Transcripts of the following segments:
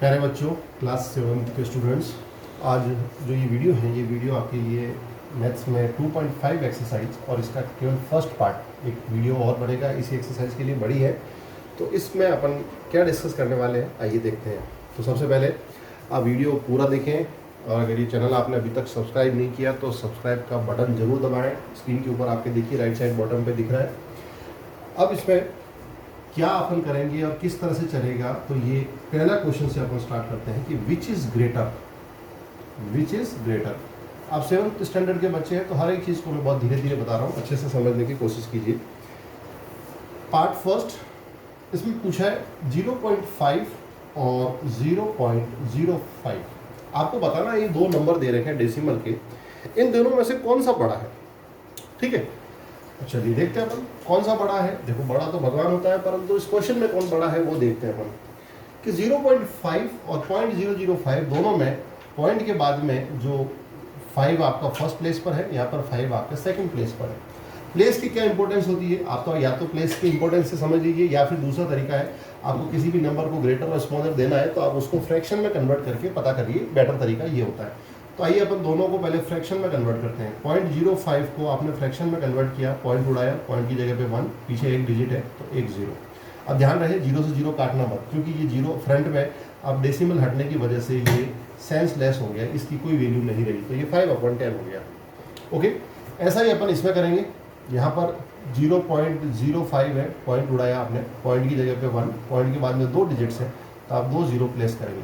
प्यारे बच्चों, क्लास 7 के स्टूडेंट्स, आज जो ये वीडियो आपके लिए मैथ्स में 2.5 एक्सरसाइज और इसका केवल फर्स्ट पार्ट एक वीडियो और बनेगा इसी एक्सरसाइज के लिए बड़ी है। तो इसमें अपन क्या डिस्कस करने वाले हैं आइए देखते हैं। तो सबसे पहले आप वीडियो पूरा देखें और अगर ये चैनल आपने अभी तक सब्सक्राइब नहीं किया तो सब्सक्राइब का बटन ज़रूर दबाएँ। स्क्रीन के ऊपर आपके देखिए राइट साइड बॉटम पर दिख रहा है। अब इसमें क्या अपन करेंगे और किस तरह से चलेगा, तो ये पहला क्वेश्चन से अपन स्टार्ट करते हैं कि विच इज़ ग्रेटर। आप 7th स्टैंडर्ड के बच्चे हैं तो हर एक चीज़ को मैं बहुत धीरे धीरे बता रहा हूँ, अच्छे से समझने की कोशिश कीजिए। पार्ट फर्स्ट, इसमें पूछा है 0.5 और 0.05। आपको बताना ये दो नंबर दे रखे हैं डेसिमल के, इन दोनों में से कौन सा बड़ा है। ठीक है, चलिए देखते हैं अपन कौन सा बड़ा है। देखो, बड़ा तो भगवान होता है, परंतु इस क्वेश्चन में कौन बड़ा है वो देखते हैं अपन कि 0.5 और 0.005 दोनों में पॉइंट के बाद में जो 5 आपका फर्स्ट प्लेस पर है, यहाँ पर 5 आपका सेकंड प्लेस पर है। प्लेस की क्या इंपॉर्टेंस होती है, आप तो या तो प्लेस की इंपॉर्टेंस से समझ लीजिए, या फिर दूसरा तरीका है, आपको किसी भी नंबर को ग्रेटर और स्मॉलर देना है तो आप उसको फ्रैक्शन में कन्वर्ट करके पता करिए। बेटर तरीका ये होता है। तो आइए अपन दोनों को पहले फ्रैक्शन में कन्वर्ट करते हैं। 0.05 को आपने फ्रैक्शन में कन्वर्ट किया, पॉइंट उड़ाया, पॉइंट की जगह पे 1, पीछे एक डिजिट है तो एक 0। अब ध्यान रहे 0 से 0 काटना मत, क्योंकि ये 0 फ्रंट में अब डेसिमल हटने की वजह से ये सेंस लेस हो गया, इसकी कोई वैल्यू नहीं रही, तो ये 5/10 हो गया। ओके, ऐसा ही अपन इसमें करेंगे। यहाँ पर 0.05 है, पॉइंट उड़ाया आपने, पॉइंट की जगह पे 1, पॉइंट के बाद में 2 डिजिट्स हैं तो आप 2 0 प्लेस करेंगे।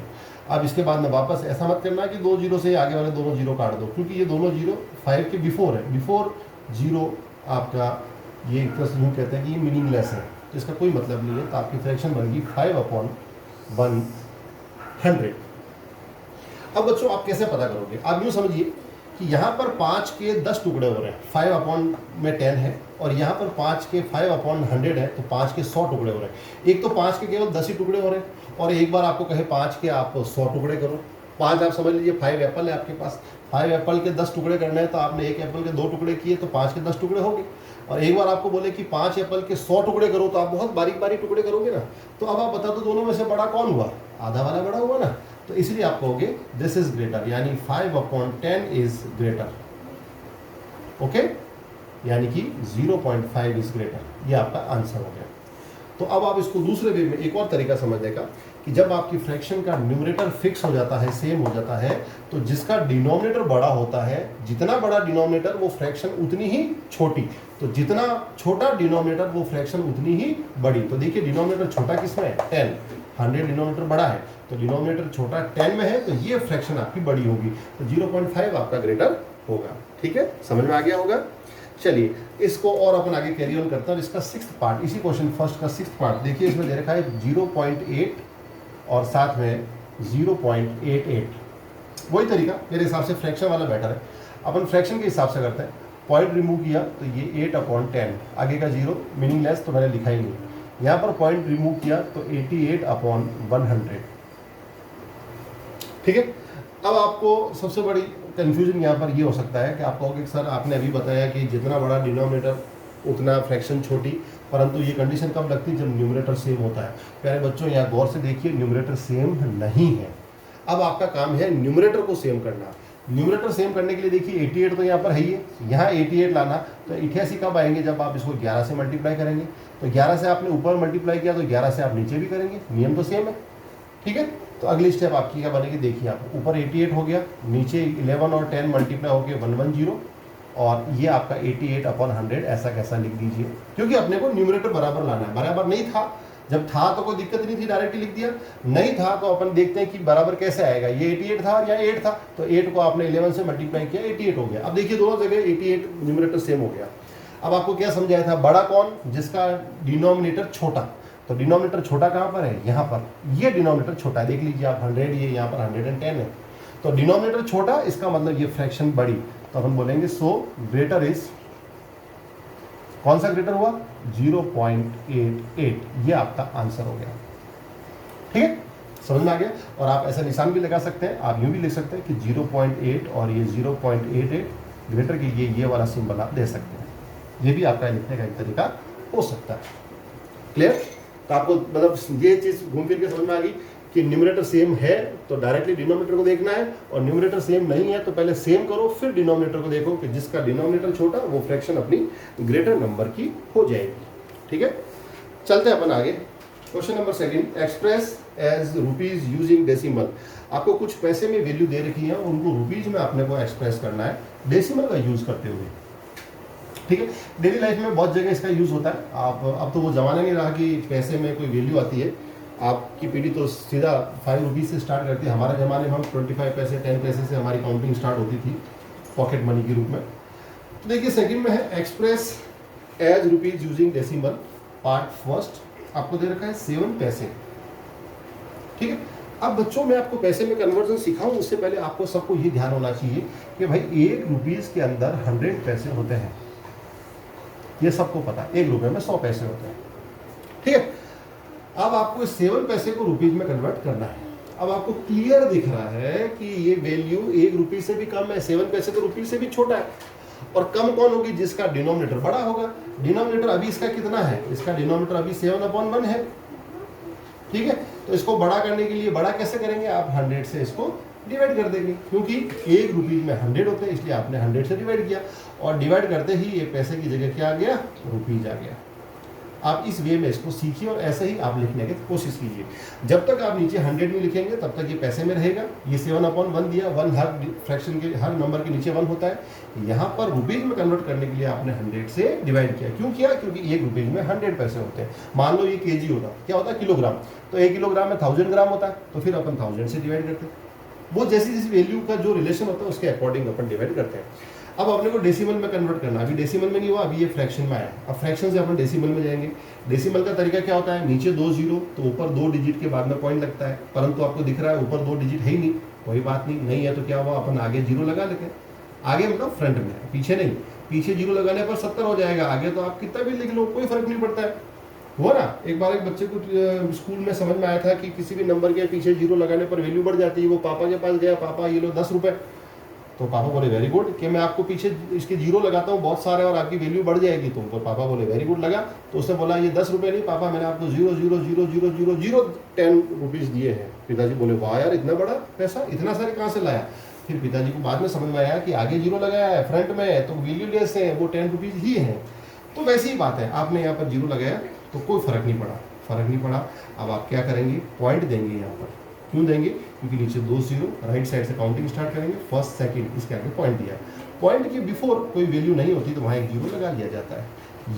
अब इसके बाद में वापस ऐसा मत करना कि 2 0 से आगे वाले दोनों 0 काट दो, क्योंकि ये दोनों 0 5 के बिफोर है। बिफोर 0 आपका ये एक तरह से यूँ कहते हैं कि ये मीनिंगलेस है, तो इसका कोई मतलब नहीं है। तो आपकी फ्रैक्शन बन गई 5/100। अब बच्चों आप कैसे पता करोगे, आप यूँ समझिए कि यहाँ पर 5 के 10 टुकड़े हो रहे हैं, 5/10 है, और यहाँ पर 5 के 5/100 है, तो 5 के 100 टुकड़े हो रहे हैं। एक तो 5 के केवल 10 ही टुकड़े हो रहे हैं, और एक बार आपको कहे 5 के आप 100 टुकड़े करो। 5 आप समझ लीजिए 5 एप्पल है आपके पास, 5 एप्पल के 10 टुकड़े करने हैं तो आपने एक एप्पल के 2 टुकड़े किए तो 5 के 10 टुकड़े हो गए। और एक बार आपको बोले कि 5 एप्पल के 100 टुकड़े करो तो आप बहुत बारीक बारीक टुकड़े करोगे ना। तो अब आप बता दो दोनों में से बड़ा कौन हुआ, आधा वाला बड़ा हुआ ना। तो इसलिए आप कहोगे दिस इज ग्रेटर, यानी 5/10 इज ग्रेटर। ओके, यानी कि 0.5 इज ग्रेटर, ये आपका आंसर हो गया। तो अब आप इसको दूसरे वे में एक और तरीका समझने का कि जब आपकी फ्रैक्शन का न्यूमरेटर फिक्स हो जाता है, सेम हो जाता है, तो जिसका डिनोमिनेटर बड़ा होता है, जितना बड़ा डिनोमिनेटर वो फ्रैक्शन उतनी ही छोटी, तो जितना छोटा डिनोमिनेटर वो फ्रैक्शन उतनी ही बड़ी। तो देखिए डिनोमिनेटर छोटा किसमें है, 10, 100 डिनोमिनेटर बड़ा है, तो डिनोमिनेटर छोटा 10 में है, तो ये फ्रैक्शन आपकी बड़ी होगी, तो 0.5 आपका ग्रेटर होगा। ठीक है, समझ में आ गया होगा। चलिए इसको और अपन आगे कैरी ऑन करते हैं। इसका 6th पार्ट, इसी क्वेश्चन फर्स्ट का 6th पार्ट देखिए, इसमें दे रखा है 0.8 और साथ में 0.88। वही तरीका मेरे हिसाब से फ्रैक्शन वाला बेटर है। अपन फ्रैक्शन के हिसाब से करते हैं। पॉइंट रिमूव किया तो ये 8/10, आगे का 0 मीनिंगलेस तो मैंने लिखा ही नहीं। यहाँ पर पॉइंट रिमूव किया तो 88/100। ठीक है, अब आपको सबसे बड़ी कन्फ्यूजन यहाँ पर ये हो सकता है कि आप कहोगे सर आपने अभी बताया कि जितना बड़ा डिनोमिनेटर उतना फ्रैक्शन छोटी, परंतु ये कंडीशन कब लगती है, जब न्यूमरेटर सेम होता है। प्यारे बच्चों यहाँ गौर से देखिए, न्यूमरेटर सेम नहीं है। अब आपका काम है न्यूमरेटर को सेम करना। न्यूमरेटर सेम करने के लिए देखिए 88 तो यहाँ पर है ही है, यहाँ 88 लाना, तो 88 कब आएंगे, जब आप इसको 11 से मल्टीप्लाई करेंगे। तो 11 से आपने ऊपर मल्टीप्लाई किया तो 11 से आप नीचे भी करेंगे, नियम तो सेम है। ठीक है, तो अगली स्टेप आपकी क्या बनेगी, देखिए आप ऊपर 88 हो गया, नीचे 11 और 10 मल्टीप्लाई हो गया 110, और ये आपका 88/100 ऐसा कैसा लिख दीजिए, क्योंकि अपने को न्यूमरेटर बराबर लाना है। बराबर नहीं था, जब था तो कोई दिक्कत नहीं थी, डायरेक्टली लिख दिया। नहीं था तो अपन देखते हैं कि बराबर कैसे आएगा। ये 88 था या 8 था, तो 8 को आपने 11 से मल्टीप्लाई किया, 88 हो गया। अब देखिए दोनों जगह 88 न्यूमरेटर सेम हो गया। अब आपको क्या समझाया था, बड़ा कौन, जिसका डिनोमिनेटर छोटा। तो डिनोमिनेटर छोटा कहाँ पर है, यहाँ पर, ये डिनोमिनेटर छोटा है, देख लीजिए आप 100, ये यहाँ पर 110 है। तो डिनोमिनेटर छोटा, इसका मतलब ये फ्रैक्शन बड़ी, तो हम बोलेंगे सो ग्रेटर इज, कौन सा ग्रेटर हुआ, 0.88, ये आपका आंसर हो गया। ठीक है, समझ में आ गया। और आप ऐसा निशान भी लगा सकते हैं, आप यूं भी लिख सकते हैं कि 0.8 और ये 0.88 ग्रेटर की ये वाला सिंबल आप दे सकते हैं। ये भी आपका लिखने का एक तरीका हो सकता है। क्लियर, तो आपको मतलब ये चीज़ घूम फिर के समझ में आ गई कि न्यूमरेटर सेम है तो डायरेक्टली डिनोमिनेटर को देखना है, और न्यूमरेटर सेम नहीं है तो पहले सेम करो फिर डिनोमिनेटर को देखो कि जिसका डिनोमिनेटर छोटा वो फ्रैक्शन अपनी ग्रेटर नंबर की हो जाएगी। ठीक है, चलते हैं अपन आगे। Question number second, express as rupees using decimal. आपको कुछ पैसे में वैल्यू दे रखी है, उनको रुपीज में आपने को एक्सप्रेस करना है डेसिमल का यूज करते हुए। ठीक है, डेली लाइफ में बहुत जगह इसका यूज होता है। आप अब तो वो जमाना नहीं रहा कि पैसे में कोई वैल्यू आती है। आपकी पीढ़ी तो सीधा 5 रुपीज़ से स्टार्ट करती है। हमारे ज़माने में हम 25 पैसे 10 पैसे से हमारी काउंटिंग स्टार्ट होती थी पॉकेट मनी के रूप में। तो देखिए सेकंड में है express as rupees using decimal. Part first आपको दे रखा है 7 पैसे। ठीक है, अब बच्चों में आपको पैसे में कन्वर्जन सिखाऊं उससे पहले आपको सबको ये ध्यान होना चाहिए कि भाई 1 रुपीज़ के अंदर 100 पैसे होते हैं। ये सबको पता है, 1 रुपये में 100 पैसे होते हैं। ठीक है, अब आपको 7 पैसे को रुपीज में कन्वर्ट करना है। अब आपको क्लियर दिख रहा है कि ये वैल्यू 1 रुपये से भी कम है, 7 पैसे तो रुपये से भी छोटा है। और कम कौन होगी? जिसका डिनोमिनेटर बड़ा होगा। डिनोमिनेटर अभी इसका कितना है? इसका डिनोमिनेटर अभी 7/1 है। ठीक है, तो इसको बड़ा करने के लिए बड़ा कैसे करेंगे? आप 100 से इसको डिवाइड कर देंगे, क्योंकि 1 रुपीज में 100 होते हैं, इसलिए आपने 100 से डिवाइड किया, और डिवाइड करते ही ये पैसे की जगह क्या आ गया? रुपीज आ गया। आप इस वे में इसको सीखिए और ऐसे ही आप लिखने की कोशिश कीजिए। जब तक आप नीचे 100 में लिखेंगे तब तक ये पैसे में रहेगा। ये 7/1 दिया, 1 हर फ्रैक्शन के हर नंबर के नीचे 1 होता है। यहाँ पर रुपीज में कन्वर्ट करने के लिए आपने 100 से डिवाइड किया। क्यों किया? क्योंकि 1 रुपीज में 100 पैसे होते हैं। मान लो ये केजी होता, क्या होता है? किलोग्राम। तो 1 किलोग्राम में 1000 ग्राम होता है, तो फिर अपन 1000 से डिवाइड करते हैं। वो जैसी जैसी वैल्यू का जो रिलेशन होता है उसके अकॉर्डिंग अपन डिवाइड करते हैं। अब अपने को डेसिमल में कन्वर्ट करना। अभी डेसिमल में नहीं हुआ, अभी ये फ्रैक्शन में आया। अब फ्रैक्शन से अपन डेसिमल में जाएंगे। डेसिमल का तरीका क्या होता है? नीचे 2 जीरो तो ऊपर 2 डिजिट के बाद में पॉइंट लगता है, परंतु आपको दिख रहा है ऊपर 2 डिजिट है ही नहीं। कोई बात नहीं है तो क्या हुआ? अपन आगे जीरो लगा लेते हैं। आगे मतलब फ्रंट में, पीछे नहीं। पीछे जीरो लगाने पर 70 हो जाएगा, आगे तो आप कितना भी लिख लो, कोई फर्क नहीं पड़ता है। हुआ ना? एक बार एक बच्चे को स्कूल में समझ में आया था कि किसी भी नंबर के पीछे जीरो लगाने पर वैल्यू बढ़ जाती है। वो पापा के पास गया, पापा ये लो 10 रुपये। तो पापा बोले वेरी गुड, कि मैं आपको पीछे इसके जीरो लगाता हूँ बहुत सारे और आपकी वैल्यू बढ़ जाएगी। तो पापा बोले वेरी गुड लगा। तो उसने बोला ये 10 रुपये नहीं पापा, मैंने आपको 0.0000010 रुपीज़ दिए हैं। पिताजी बोले वाह यार, इतना बड़ा पैसा, इतना सारे कहाँ से लाया? फिर पिताजी को बाद में समझ में आया कि आगे जीरो लगाया है, फ्रंट में तो वैल्यू लेस है, वो 10 रुपीज़ ही है। तो वैसी ही बात है, आपने यहाँ पर जीरो लगाया तो कोई फर्क नहीं पड़ा। अब आप क्या करेंगे? पॉइंट देंगे यहाँ पर। क्यों देंगे? क्योंकि नीचे 2 जीरो, राइट साइड से काउंटिंग स्टार्ट करेंगे, फर्स्ट सेकंड, इसके आगे पॉइंट दिया। पॉइंट के बिफोर कोई वैल्यू नहीं होती तो वहाँ एक जीरो लगा लिया जाता है।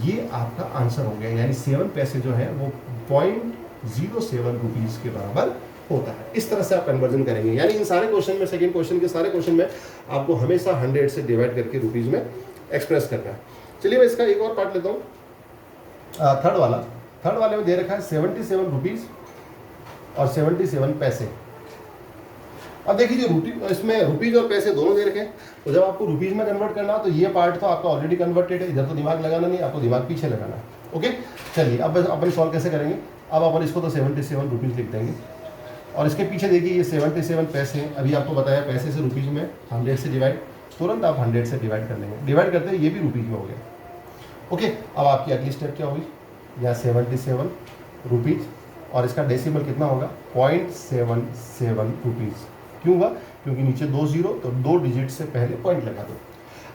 ये आपका आंसर हो गया, यानी 7 पैसे जो है वो 0.07 रुपीज़ के बराबर होता है। इस तरह से आप कन्वर्जन करेंगे। यानी इन सारे क्वेश्चन में, सेकंड क्वेश्चन के सारे क्वेश्चन में आपको हमेशा 100 से डिवाइड करके रुपीज़ में एक्सप्रेस करना है। चलिए मैं इसका एक और पार्ट लेता हूँ, थर्ड वाले में दे रखा है 77 रुपीज़ और 77 पैसे। अब देखिए जो इसमें रुपीज़ और पैसे दोनों दे रखे हैं, तो जब आपको रुपीज़ में कन्वर्ट करना तो ये पार्ट तो आपका ऑलरेडी कन्वर्टेड है, इधर तो दिमाग लगाना नहीं, आपको दिमाग पीछे लगाना है। ओके, चलिए अब अपन सॉल्व कैसे करेंगे? अब अपन इसको तो 77 रुपीज़ लिख देंगे, और इसके पीछे देखिए ये 77 पैसे। अभी आपको बताया पैसे से रुपीज़ में 100 से डिवाइड, तुरंत आप 100 से डिवाइड कर लेंगे। डिवाइड करते हैं, ये भी रुपीज़ में हो गया। ओके, अब आपकी अगली स्टेप क्या होगी? यहाँ 77 रुपीज़ और इसका डेसिमल कितना होगा? 0.77 रुपीज़। क्यों हुआ? क्योंकि नीचे 2 जीरो तो 2 डिजिट से पहले पॉइंट लगा दो।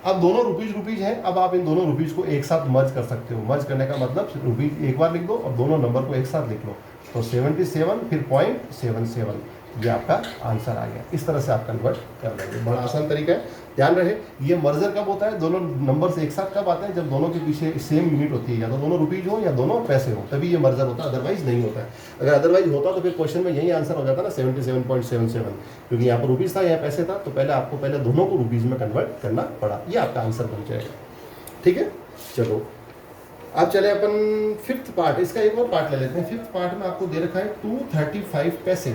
अब दोनों रुपीज़ हैं। अब आप इन दोनों रुपीज़ को एक साथ मर्ज कर सकते हो। मर्ज करने का मतलब रुपीज़ एक बार लिख दो और दोनों नंबर को एक साथ लिख लो। तो 77 फिर 0.77, ये आपका आंसर आ गया। इस तरह से आप कन्वर्ट कर लेंगे। बड़ा आसान तरीका है। ध्यान रहे, ये मर्जर कब होता है? दोनों नंबर्स एक साथ कब आते हैं? जब दोनों के पीछे सेम यूनिट होती है, या तो दोनों रुपीज़ हो या दोनों पैसे हो, तभी ये मर्जर होता है, अदरवाइज नहीं होता है। अगर अदरवाइज होता तो फिर क्वेश्चन में यही आंसर हो जाता ना 77.77, क्योंकि यहाँ पर रुपीज़ था, यहाँ पैसे था, तो पहले दोनों को रुपीज़ में कन्वर्ट करना पड़ा। ये आपका आंसर बन जाएगा। ठीक है, चलो अब चले अपन फिफ्थ पार्ट। इसका एक और पार्ट ले लेते हैं। फिफ्थ पार्ट में आपको दे रखा है 235 पैसे,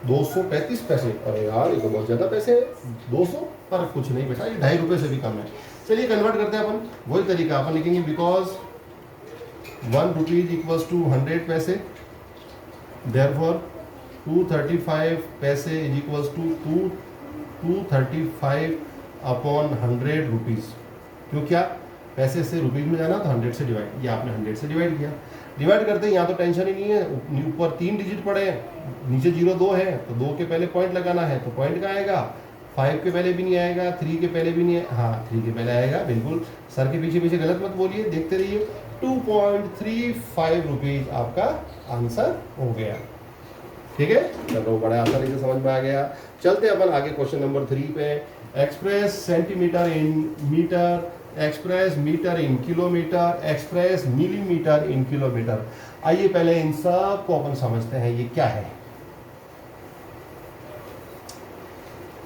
235 पैसे। अरे यार ये तो बहुत ज़्यादा पैसे है। 200 पर कुछ नहीं बेटा, ये 2.5 रुपये से भी कम है। चलिए कन्वर्ट करते हैं अपन। वही तरीका अपन लिखेंगे, बिकॉज 1 रुपीज इक्वल्स टू 100 पैसे, देयरफॉर 235 पैसे is equals to 235 upon 100 rupees. क्यों? क्या पैसे से रुपीज़ में जाना तो 100 से डिवाइड, ये आपने 100 से डिवाइड किया। डिवाइड करते हैं, यहाँ तो टेंशन ही नहीं है, ऊपर 3 डिजिट पड़े हैं, नीचे 0 2 है, तो 2 के पहले पॉइंट लगाना है, तो पॉइंट का आएगा, 5 के पहले भी नहीं आएगा, 3 के पहले भी नहीं है, हाँ 3 के पहले आएगा, बिल्कुल सर के पीछे पीछे गलत मत बोलिए, देखते रहिए। 2.35 रुपीज आपका आंसर हो गया। ठीक है, चलो बड़ा आसानी से समझ में आ गया। चलते अपन आगे क्वेश्चन नंबर 3 पे। Express centimetre in metre, express metre in kilometre, express millimetre in kilometre. आइए पहले इन सब को अपन समझते हैं ये क्या है।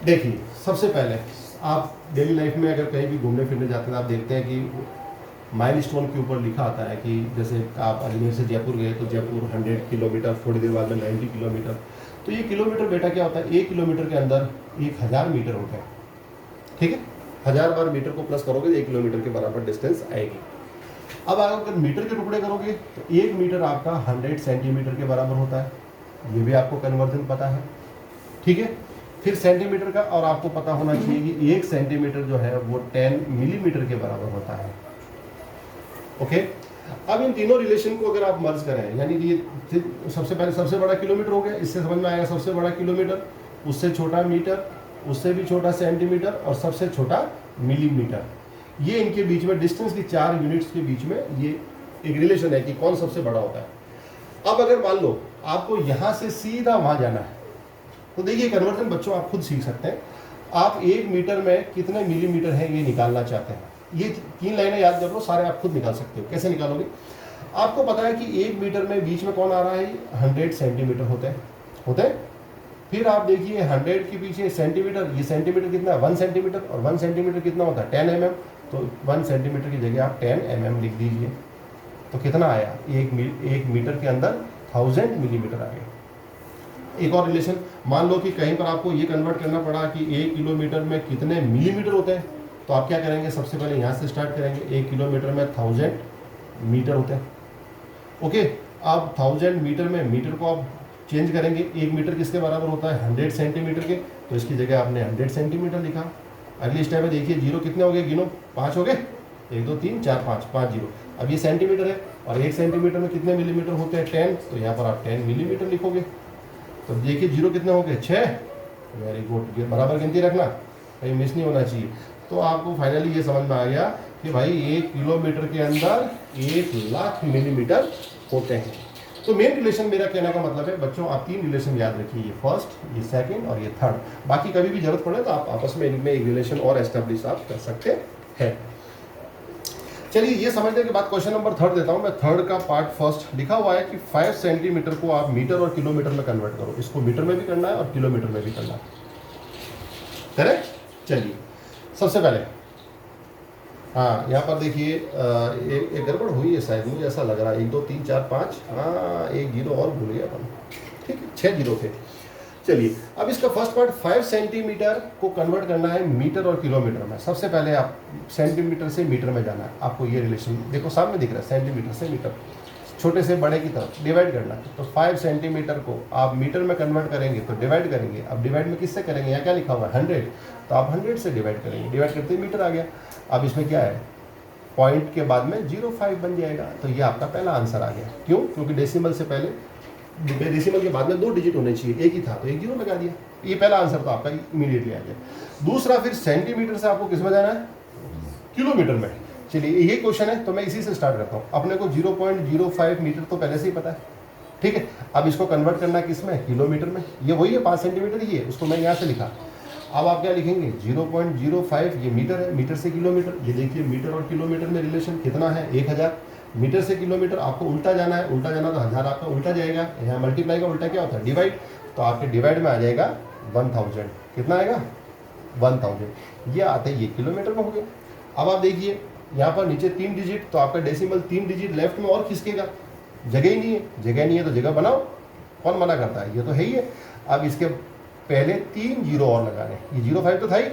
देखिए सबसे पहले आप डेली लाइफ में अगर कहीं भी घूमने फिरने जाते हैं, आप देखते हैं कि माइलस्टोन के ऊपर लिखा आता है कि जैसे आप अजमेर से जयपुर गए तो जयपुर 100 किलोमीटर, थोड़ी देर बाद में 90 किलोमीटर। तो ये किलोमीटर बेटा क्या होता है, 1 किलोमीटर के अंदर 1000 मीटर होता है। ठीक है, 1000 बार मीटर को प्लस करोगे 1 किलोमीटर के बराबर डिस्टेंस आएगी। अब अगर मीटर के टुकड़े करोगे तो 1 मीटर आपका 100 सेंटीमीटर के बराबर होता है, ये भी आपको कन्वर्जन पता है। ठीक है, फिर सेंटीमीटर का, और आपको पता होना चाहिए कि 1 सेंटीमीटर जो है वो 10 मिलीमीटर के बराबर होता है। ओके, अब इन तीनों रिलेशन को अगर आप मर्ज करें, यानी कि ये सबसे पहले सबसे बड़ा किलोमीटर हो गया, इससे समझ में आएगा सबसे बड़ा किलोमीटर, उससे छोटा मीटर, उससे भी छोटा सेंटीमीटर और सबसे छोटा मिलीमीटर। ये इनके बीच में डिस्टेंस की 4 यूनिट्स के बीच में ये एक रिलेशन है कि कौन सबसे बड़ा होता है। अब अगर मान लो आपको यहाँ से सीधा वहाँ जाना है, तो देखिए कन्वर्जन बच्चों आप खुद सीख सकते हैं। आप 1 मीटर में कितने मिलीमीटर है ये निकालना चाहते हैं, ये 3 लाइनें याद कर लो, सारे आप खुद निकाल सकते हो। कैसे निकालोगे, आपको पता है कि 1 मीटर में बीच में कौन आ रहा है, 100 सेंटीमीटर होते हैं। फिर आप देखिए 100 के पीछे सेंटीमीटर, ये सेंटीमीटर कितना है 1 सेंटीमीटर, और 1 सेंटीमीटर कितना होता है 10 mm, तो 1 सेंटीमीटर की जगह आप 10 mm लिख दीजिए। तो कितना आया, 1 मीटर के अंदर 1000 मिलीमीटर आ गया। एक और रिलेशन, मान लो कि कहीं पर आपको ये कन्वर्ट करना पड़ा कि 1 किलोमीटर में कितने मिलीमीटर होते हैं, तो आप क्या करेंगे, सबसे पहले यहाँ से स्टार्ट करेंगे। 1 किलोमीटर में 1000 मीटर होते हैं। ओके, अब 1000 मीटर में मीटर को आप चेंज करेंगे, 1 मीटर किसके बराबर होता है 100 सेंटीमीटर के, तो इसकी जगह आपने 100 सेंटीमीटर लिखा। अगली स्टेप में देखिए जीरो कितने हो गए, गिनो 5 हो गए, 1 2 3 4 5 जीरो। अब ये सेंटीमीटर है, और 1 सेंटीमीटर में कितने मिलीमीटर होते हैं 10, तो यहाँ पर आप 10 मिलीमीटर लिखोगे। तो देखिए जीरो कितने हो गए 6, वेरी गुड, बराबर गिनती रखना, कहीं मिस नहीं होना चाहिए। तो आपको फाइनली ये समझ में आ गया कि भाई 1 किलोमीटर के अंदर 1 लाख मिलीमीटर होते हैं। तो मेन रिलेशन, मेरा कहने का मतलब है बच्चों आप 3 रिलेशन याद रखिए, ये फर्स्ट, ये सेकंड और ये थर्ड। बाकी कभी भी जरूरत पड़े तो आप आपस में इनमें एक रिलेशन और एस्टेब्लिश आप कर सकते हैं। चलिए ये समझने के बाद क्वेश्चन नंबर 3 देता हूँ मैं। थर्ड का पार्ट फर्स्ट लिखा हुआ है कि 5 सेंटीमीटर को आप मीटर और किलोमीटर में कन्वर्ट करो। इसको मीटर में भी करना है और किलोमीटर में भी करना है, करेक्ट। चलिए सबसे पहले हाँ यहाँ पर देखिए एक गड़बड़ हुई है शायद, मुझे ऐसा लग रहा है 1 2 3 4 5, हाँ 1 जीरो और भूल गया अपन, ठीक है 6 जीरो थे। चलिए अब इसका फर्स्ट पार्ट 5 सेंटीमीटर को कन्वर्ट करना है मीटर और किलोमीटर में। सबसे पहले आप सेंटीमीटर से मीटर में जाना है, आपको ये रिलेशन देखो सामने दिख रहा है, सेंटीमीटर से मीटर, छोटे से बड़े की तरफ डिवाइड करना है। तो 5 सेंटीमीटर को आप मीटर में कन्वर्ट करेंगे तो डिवाइड करेंगे। अब डिवाइड में किससे करेंगे, यहाँ क्या लिखा हुआ है 100, तो आप 100 से डिवाइड करेंगे, डिवाइड करते ही मीटर आ गया। अब इसमें क्या है, पॉइंट के बाद में 0.5 बन जाएगा, तो ये आपका पहला आंसर आ गया। क्यों, क्योंकि डेसिमल से पहले, डेसिमल के बाद में 2 डिजिट होने चाहिए, एक ही था तो 1 जीरो लगा दिया, ये पहला आंसर तो आपका इमीडिएटली आ गया। दूसरा फिर सेंटीमीटर से आपको किस में जाना है, किलोमीटर में। चलिए ये क्वेश्चन है तो मैं इसी से स्टार्ट करता हूँ। अपने को 0.05 मीटर तो पहले से ही पता है, ठीक है। अब इसको कन्वर्ट करना किस में, किलोमीटर में। ये वही है 5 सेंटीमीटर ही है, उसको मैं यहाँ से लिखा। अब आप क्या लिखेंगे 0.05, ये मीटर है, मीटर से किलोमीटर। ये देखिए मीटर और किलोमीटर में रिलेशन कितना है 1000। मीटर से किलोमीटर आपको उल्टा जाना है, उल्टा जाना तो 1000 आपका उल्टा जाएगा, यहाँ मल्टीप्लाई का उल्टा क्या होता है डिवाइड, तो आपके डिवाइड में आ जाएगा 1000। कितना आएगा 1000, ये आते ये किलोमीटर में हो गया। अब आप देखिए यहाँ पर नीचे 3 डिजिट, तो आपका डेसिमल 3 डिजिट लेफ्ट में और खिसकेगा, जगह ही नहीं है, जगह नहीं है तो जगह बनाओ, कौन मना करता है, ये तो है ही है। अब इसके पहले 3 जीरो और लगा रहे हैं, ये 0.5 तो था ही,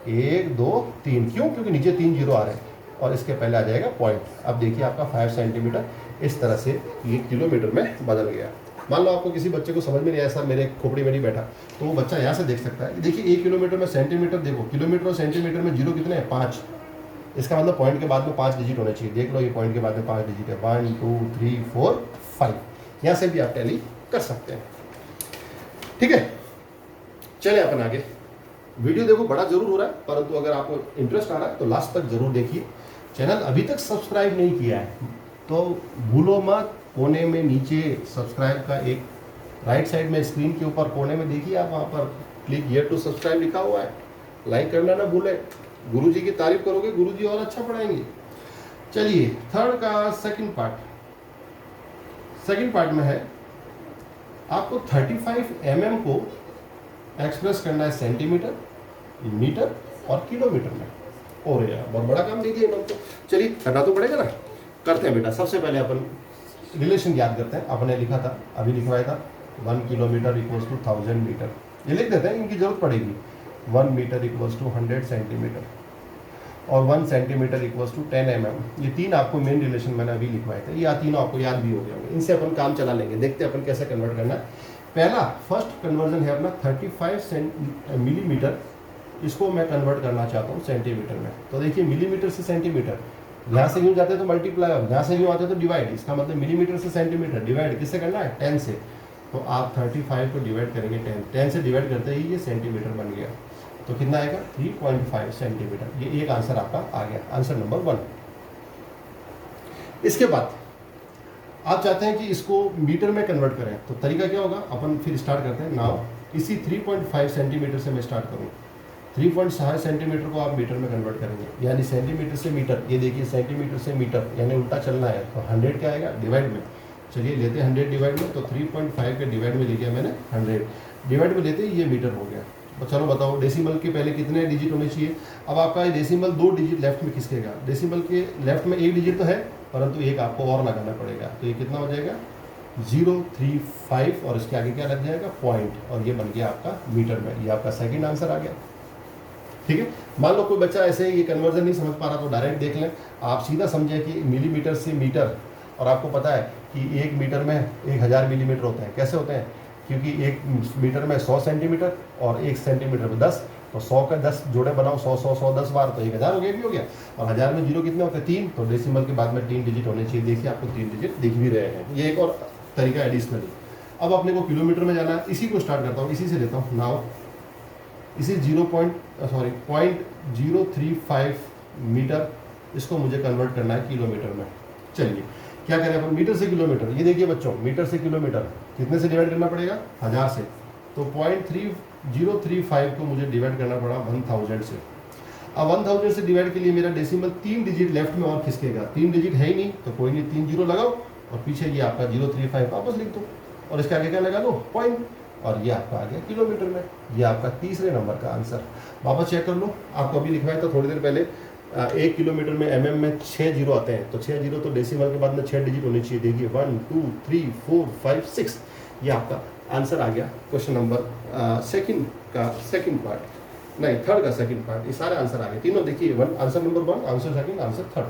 1 2 3, क्यों, क्योंकि नीचे 3 जीरो आ रहे हैं और इसके पहले आ जाएगा पॉइंट। अब देखिए आपका 5 सेंटीमीटर इस तरह से ये किलोमीटर में बदल गया। मान लो आपको किसी बच्चे को समझ में नहीं आया, सर मेरे खोपड़ी में नहीं बैठा, तो वो बच्चा यहाँ से देख सकता है। देखिए 1 किलोमीटर में सेंटीमीटर, देखो किलोमीटर और सेंटीमीटर में जीरो कितने हैं 5, इसका मतलब पॉइंट के बाद में 5 डिजिट होने चाहिए। देख लो ये पॉइंट के बाद में 5 डिजिट है, 1 2 3 4 5। यहाँ से भी आप टैली कर सकते हैं। ठीक है, चले अपन आगे। वीडियो देखो बड़ा जरूर हो रहा है, परंतु अगर आपको इंटरेस्ट आ रहा है तो लास्ट तक जरूर देखिए। चैनल अभी तक सब्सक्राइब नहीं किया है तो भूलो मत, कोने में नीचे सब्सक्राइब का एक राइट साइड में स्क्रीन के ऊपर कोने में देखिए आप, वहाँ पर क्लिक हियर टू सब्सक्राइब लिखा हुआ है। लाइक करना ना भूले। गुरुजी की तारीफ करोगे, गुरुजी और अच्छा पढ़ाएंगे। चलिए थर्ड का सेकंड पार्ट में है आपको 35 mm को एक्सप्रेस करना है सेंटीमीटर, मीटर और किलोमीटर में। और यार बहुत बड़ा काम दे दिया इन्होंने तो। चलिए करना तो पड़ेगा ना, करते हैं बेटा। सबसे पहले अपन रिलेशन याद करते हैं। आपने लिखा था, अभी लिखवाया था 1 किलोमीटर इक्वल्स टू 1000 मीटर। ये लिख देते हैं, इनकी जरूरत पड़ेगी। 1 मीटर इक्वल्स टू 100 सेंटीमीटर और 1 सेंटीमीटर इक्वल्स टू 10 mm। ये तीन आपको मेन रिलेशन मैंने अभी लिखवाए थे, ये तीनों आपको याद भी हो गए होंगे। इनसे अपन काम चला लेंगे, देखते हैं अपन कैसे कन्वर्ट करना है। पहला फर्स्ट कन्वर्जन है अपना 35 मिलीमीटर, इसको मैं कन्वर्ट करना चाहता हूँ सेंटीमीटर में। तो देखिए मिलीमीटर से सेंटीमीटर, यहाँ से यूँ जाते तो मल्टीप्लाई, यहाँ से यूँ आते तो डिवाइड। इसका मतलब मिलीमीटर से सेंटीमीटर डिवाइड किससे करना है, 10 से। तो आप 35 को डिवाइड करेंगे 10 से डिवाइड करते ही ये सेंटीमीटर बन गया। तो कितना आएगा 3.5 सेंटीमीटर। ये एक आंसर आपका आ गया, आंसर नंबर 1। इसके बाद आप चाहते हैं कि इसको मीटर में कन्वर्ट करें, तो तरीका क्या होगा, अपन फिर स्टार्ट करते हैं। नाउ इसी 3.5 सेंटीमीटर से मैं स्टार्ट करूँ। 3.5 सेंटीमीटर को आप मीटर में कन्वर्ट करेंगे, यानी सेंटीमीटर से मीटर। ये देखिए सेंटीमीटर से मीटर यानी उल्टा चलना है। तो 100 क्या आएगा डिवाइड में, चलिए लेते हैं 100 डिवाइड में। तो 3.5 के डिवाइड में लिखा मैंने 100, डिवाइड में लेते ये मीटर हो गया। तो चलो बताओ डेसिमल के पहले कितने डिजिट होने चाहिए। अब आपका ये डेसिमल 2 डिजिट लेफ्ट में खिसकेगा। डेसिमल के लेफ्ट में 1 डिजिट तो है, परंतु एक आपको और लगाना पड़ेगा। तो ये कितना हो जाएगा 035 और इसके आगे क्या लग जाएगा पॉइंट, और ये बन गया आपका मीटर में। ये आपका सेकंड आंसर आ गया। ठीक है, मान लो कोई बच्चा ऐसे ये कन्वर्जन नहीं समझ पा रहा तो डायरेक्ट देख लें। आप सीधा समझें कि मिलीमीटर से मीटर, और आपको पता है कि 1 मीटर में 1000 मिलीमीटर होते हैं। कैसे होते हैं, क्योंकि 1 मीटर में 100 सेंटीमीटर और 1 सेंटीमीटर में 10, तो 100 का 10 जोड़े बनाओ, 100 100 100 10 बार, तो 1000 हो गया, भी हो गया। और 1000 में जीरो कितने होते हैं 3, तो डेसिमल के बाद में 3 डिजिट होने चाहिए। देखिए आपको 3 डिजिट दिख भी रहे हैं। ये एक और तरीका एडिशनली। अब अपने को किलोमीटर में जाना है, इसी को स्टार्ट करता हूँ, इसी से लेता हूँ। नाउ इसी 0.035 मीटर, इसको मुझे कन्वर्ट करना है किलोमीटर में। चलिए क्या करें अपन, मीटर से किलोमीटर। ये देखिए बच्चों, मीटर से किलोमीटर कितने से डिवाइड करना पड़ेगा 1000 से। तो 0.3035 को मुझे डिवाइड करना पड़ा 1000 से। अब 1000 से डिवाइड के लिए मेरा डेसिमल 3 डिजिट लेफ्ट में और खिसकेगा। 3 डिजिट है ही नहीं, तो कोई नहीं, 3 जीरो लगाओ और पीछे ये आपका 035 वापस लिख दो, और इसके आगे क्या लगा लो पॉइंट, और ये आपका आ गया किलोमीटर में। ये आपका तीसरे नंबर का आंसर। वापस चेक कर लो, आपको अभी लिखवाया था थोड़ी देर पहले। 1 किलोमीटर में mm में 6 जीरो आते हैं, तो 6 जीरो तो डेसिमल के बाद में 6 डिजिट होनी चाहिए। देखिए 1 2 3 4 5 6, ये आपका आंसर आ गया। क्वेश्चन नंबर सेकंड का सेकंड पार्ट, नहीं थर्ड का सेकंड पार्ट। ये सारे आंसर आ गए तीनों। देखिए answer number 1, answer second, answer third.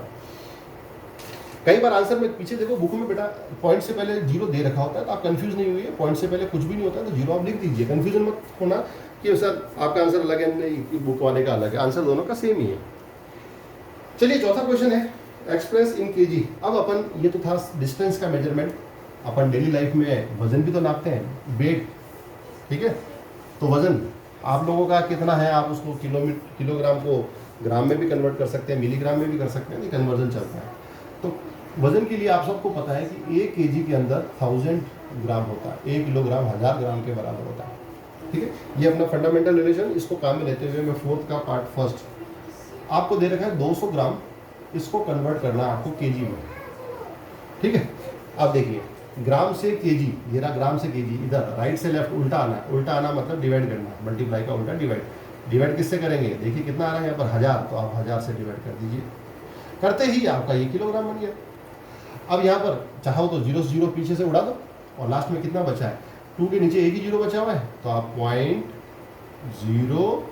कई बार आंसर में पीछे देखो बुक में बेटा पॉइंट से पहले जीरो दे रखा होता है, तो आप कंफ्यूज नहीं हुई है। पॉइंट से पहले कुछ भी नहीं होता है तो जीरो आप लिख दीजिए, कंफ्यूजन मत होना कि सर आपका आंसर अलग है, नहीं बुक वाले का अलग है। आंसर दोनों का सेम ही है। चलिए चौथा क्वेश्चन है एक्सप्रेस इन केजी। अब अपन, ये तो था डिस्टेंस का मेजरमेंट, अपन डेली लाइफ में वजन भी तो नापते हैं, वेट। ठीक है, तो वजन आप लोगों का कितना है, आप उसको किलोग्राम को ग्राम में भी कन्वर्ट कर सकते हैं, मिलीग्राम में भी कर सकते हैं, कन्वर्जन चलता है। तो वजन के लिए आप सबको पता है कि 1 केजी के अंदर 1000 ग्राम होता है, 1 किलोग्राम 1000 ग्राम के बराबर होता है। ठीक है, ये अपना फंडामेंटल रिलेशन। इसको काम में लेते हुए मैं फोर्थ का पार्ट फर्स्ट आपको दे रखा है 200 ग्राम, इसको कन्वर्ट करना है आपको केजी में। ठीक है, अब देखिए ग्राम से केजी, ये रहा ग्राम से केजी, इधर राइट से लेफ्ट उल्टा आना है। उल्टा आना मतलब डिवाइड करना, मल्टीप्लाई का उल्टा डिवाइड। डिवाइड किससे करेंगे, देखिए कितना आ रहा है यहाँ पर 1000, तो आप 1000 से डिवाइड कर दीजिए। करते ही आपका ये किलोग्राम बन गया। अब यहाँ पर चाहो तो 0 से 0 पीछे से उड़ा दो, और लास्ट में कितना बचा है 2 के नीचे एक ही जीरो बचा हुआ है, तो आप 0.2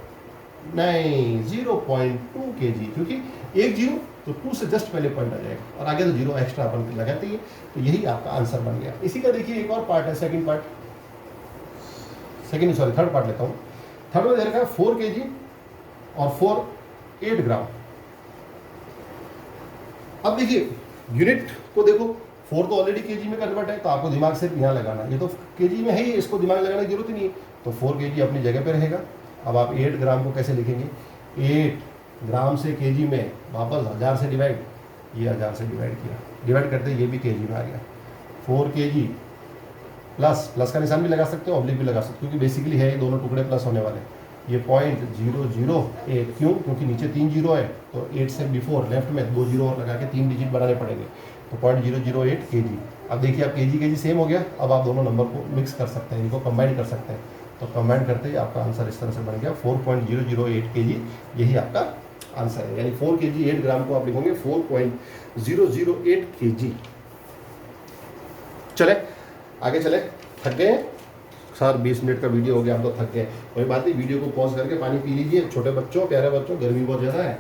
केजी, क्योंकि एक जीरो तो 2 से जस्ट पहले पॉइंट आ जाएगा, और आगे तो जीरो एक्स्ट्रा अपन लगाते ही। तो यही आपका आंसर बन गया। इसी का देखिए एक और पार्ट है, थर्ड पार्ट लेता हूँ। थर्ड में दे रखा है 4 केजी और 8 ग्राम। अब देखिए यूनिट को देखो, 4 तो ऑलरेडी केजी में कन्वर्ट है, तो आपको दिमाग से यहाँ लगाना, ये तो केजी में है ही, इसको दिमाग लगाने की जरूरत ही नहीं है, तो 4 केजी अपनी जगह पे रहेगा। अब आप 8 ग्राम को कैसे लिखेंगे, 8 ग्राम से केजी में वापस 1000 से डिवाइड, ये 1000 से डिवाइड किया, डिवाइड करते ये भी केजी में आ गया। 4 केजी प्लस का निशान भी लगा सकते हो, ऑब्लिक भी लगा सकते हो, क्योंकि बेसिकली है ये दोनों टुकड़े प्लस होने वाले। ये 0.008, क्यों, क्योंकि नीचे 3 जीरो है, तो 8 से बिफोर लेफ्ट में 2 जीरो और लगा के 3 डिजिट बनाने पड़ेंगे, तो 0.008 केजी। अब देखिए अब केजी सेम हो गया, अब आप दोनों नंबर को मिक्स कर सकते हैं, इनको कंबाइन कर सकते हैं, तो कंबाइन करते ही आपका आंसर इस तरह से बन गया 4.008 केजी, यही आपका आंसर है। यानी 4 केजी 8 ग्राम को आप लिखोगे 4.008 केजी। चले आगे चले, थक गए हैं सर, 20 मिनट का वीडियो हो गया, हम तो थक गए, कोई बात नहीं, वीडियो को पॉज करके पानी पी लीजिए। छोटे बच्चों, प्यारे बच्चों, गर्मी बहुत ज़्यादा है,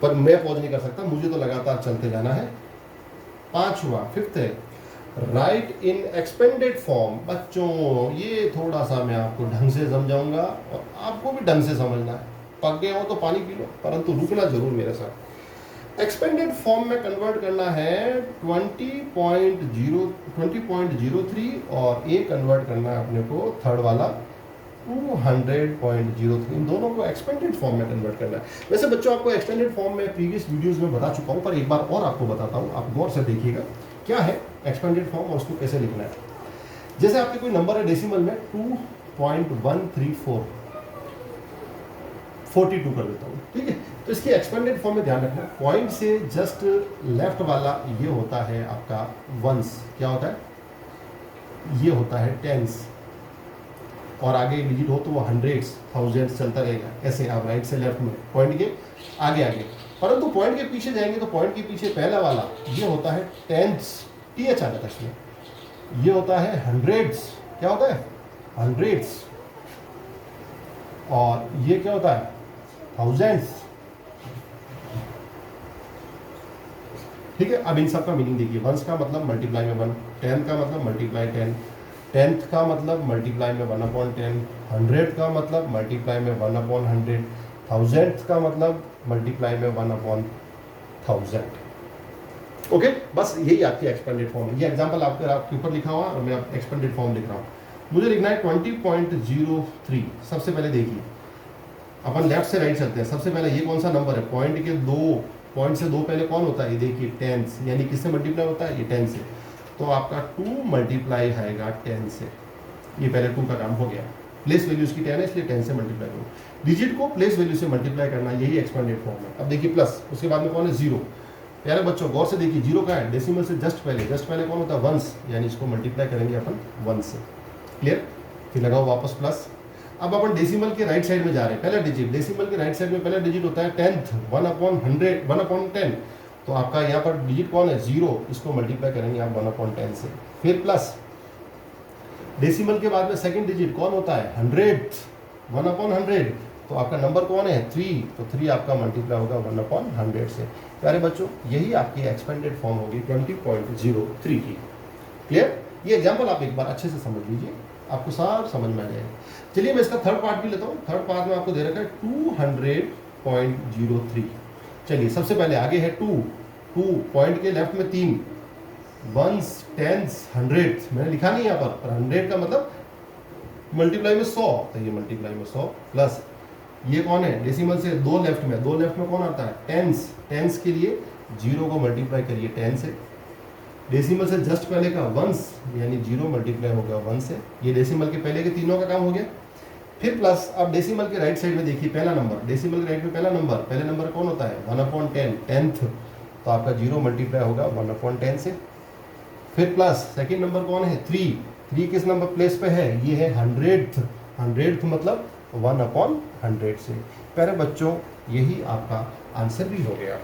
पर मैं पॉज नहीं कर सकता, मुझे तो लगातार चलते जाना है। 5वां 5th है, राइट इन एक्सपेंडेड फॉर्म। बच्चों ये थोड़ा सा मैं आपको ढंग से समझाऊंगा और आपको भी ढंग से समझना है। पक गए हो तो पानी पी लो, परंतु रुकना जरूर मेरे साथ। एक्सपेंडेड फॉर्म में कन्वर्ट करना है 20.03 और ए कन्वर्ट करना है अपने को थर्ड वाला 200.03, इन दोनों को एक्सपेंडेड फॉर्म में कन्वर्ट करना है। वैसे बच्चों आपको एक्सपेंडेड फॉर्म में प्रीवियस वीडियोस में बता चुका हूँ, पर एक बार और आपको बताता हूँ, आप गौर से देखिएगा क्या है एक्सपेंडेड फॉर्म और उसको कैसे लिखना है। जैसे आपके कोई नंबर है डेसिमल में 2.134, 42 कर देता हूँ, ठीक है, तो इसकी एक्सपेंडेड फॉर्म में ध्यान रखना, पॉइंट से जस्ट लेफ्ट वाला ये होता है आपका वंस, क्या होता है, ये होता है टेंस, और आगे डिजिट हो तो वो हंड्रेड्स, थाउजेंड्स चलता रहेगा। ऐसे आप राइट से लेफ्ट में पॉइंट के आगे आगे, परंतु पॉइंट के पीछे जाएंगे तो पॉइंट के पीछे पहला वाला ये होता है टेंस, TH आ जाता है इसमें, ये होता है हंड्रेड्स, क्या होता है हंड्रेड्स, और ये क्या होता है थाउजेंड्स, ठीक है। अब इन सब का मीनिंग देखिए, वंस का मतलब मल्टीप्लाई में 1, 10 का मतलब मल्टीप्लाई 10, 10th का मतलब मल्टीप्लाई में 1/10, 100 का मतलब मल्टीप्लाई में 1/100, 1000th का मतलब मल्टीप्लाई में 1/1000। ओके, बस यही आपकी एक्सपेंडेड फॉर्म है। ये एग्जांपल आपके ऊपर लिखा हुआ और मैं एक्सपेंडेड फॉर्म लिख रहा हूँ। मुझे लिखना है 20.03। सबसे पहले देखिए, अपन लेफ्ट से राइट चलते हैं। सबसे पहले ये कौन सा नंबर है, पॉइंट के 2, पॉइंट से 2 पहले कौन होता है, ये देखिए 10, यानी किससे मल्टीप्लाई होता है, ये 10 से, तो आपका 2 मल्टीप्लाई आएगा 10 से, ये पहले 2 का काम हो गया। प्लेस वैल्यू उसकी 10 है, इसलिए 10 से मल्टीप्लाई करो। डिजिट को प्लेस वैल्यू से मल्टीप्लाई करना, यही एक्सपेंडेड फॉर्म है। अब देखिए प्लस, उसके बाद में कौन है 0। प्यारे बच्चों गौर से देखिए, 0 का है, डेसिमल से जस्ट पहले कौन होता है वंस, यानी इसको मल्टीप्लाई करेंगे अपन 1 से। क्लियर, फिर लगाओ वापस प्लस। अब अपन डेसिमल के राइट साइड में जा रहे हैं, पहला डिजिट, डेसिमल के राइट साइड में पहला डिजिट होता है 10th, 1/100, 1/10, तो आपका यहाँ पर डिजिट कौन है 0, इसको मल्टीप्लाई करेंगे आप 1/10 से। फिर प्लस, डेसिमल के बाद में सेकंड डिजिट कौन होता है 100th, 1/100, तो आपका नंबर कौन है 3, तो 3 आपका मल्टीप्लाई होगा 1/100 से। प्यारे बच्चों यही आपकी एक्सपेंडेड फॉर्म होगी 20.03 की। क्लियर, ये एग्जाम्पल आप एक बार अच्छे से समझ लीजिए, आपको सब समझ में आ जाएगा। चलिए मैं इसका थर्ड पार्ट भी लेता हूँ। थर्ड पार्ट में आपको दे रखा है 200.03। चलिए सबसे पहले आगे है 2 पॉइंट के लेफ्ट में 3, वंस, टेंस, हंड्रेड्स, मैंने लिखा नहीं यहाँ पर 100 का मतलब मल्टीप्लाई में 100, तो ये मल्टीप्लाई में 100 प्लस, ये कौन है डेसिमल से 2 लेफ्ट में कौन आता है टेंस के लिए 0 को मल्टीप्लाई करिए 10 से। डेसिमल से जस्ट पहले का वंस, यानी 0 मल्टीप्लाई हो गया 1 से। ये डेसिमल के पहले के तीनों का काम हो गया। फिर प्लस, अब डेसिमल के राइट साइड में देखिए पहला नंबर, डेसिमल के राइट में पहला नंबर, पहले नंबर कौन होता है 1/10, 10th, तो आपका 0 मल्टीप्लाई होगा 1/10 से। फिर प्लस सेकेंड नंबर कौन है 3 किस नंबर प्लेस पे है, ये है 100th मतलब 1/100 से। प्यारे बच्चों यही आपका आंसर भी हो गया।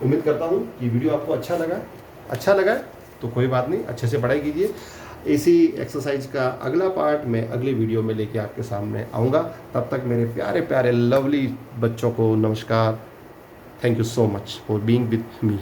उम्मीद करता हूँ कि वीडियो आपको अच्छा लगा तो कोई बात नहीं, अच्छे से पढ़ाई कीजिए। इसी एक्सरसाइज का अगला पार्ट मैं अगले वीडियो में लेके आपके सामने आऊँगा। तब तक मेरे प्यारे प्यारे लवली बच्चों को नमस्कार। Thank you so much for being with me.